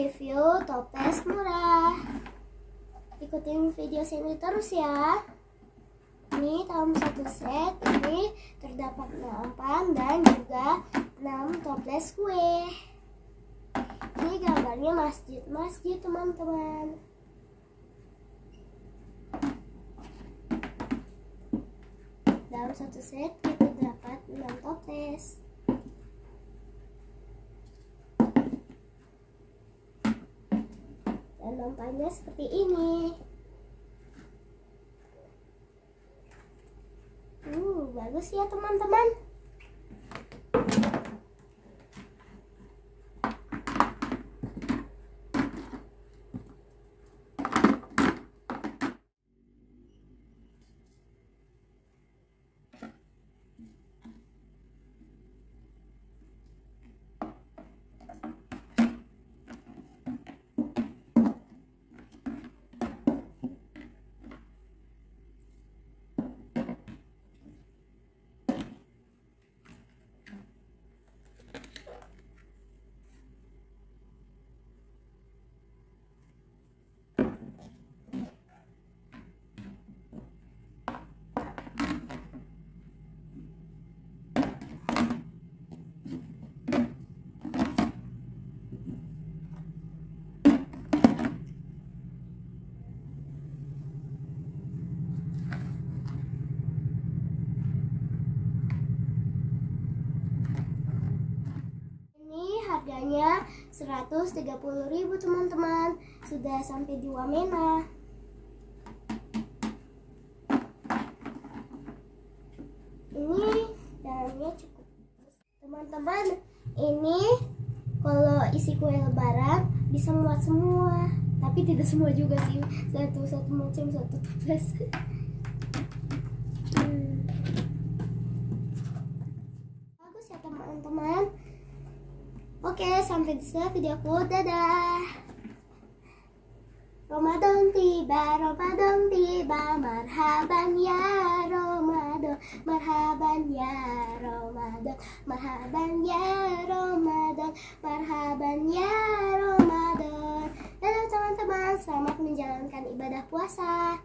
review toples murah. Ikutin video sini terus ya. Ini dalam satu set ini terdapat 8 dan juga 6 toples kue. Ini gambarnya masjid teman-teman. Dalam satu set kita dapat 6 toples. Dan nampaknya seperti ini. Bagus ya teman-teman. Harganya 130.000 teman-teman. Sudah sampai di Wamena. Ini dalamnya cukup. Teman-teman, ini kalau isi kue lebaran bisa muat semua. Tapi tidak semua juga sih. Satu macam, satu toples. Bagus ya teman-teman. Oke, sampai di sini videoku. Dadah. Ramadan tiba, marhaban ya Ramadan, marhaban ya Ramadan, marhaban ya Ramadan, marhaban ya Ramadan. Dadah teman-teman, selamat menjalankan ibadah puasa.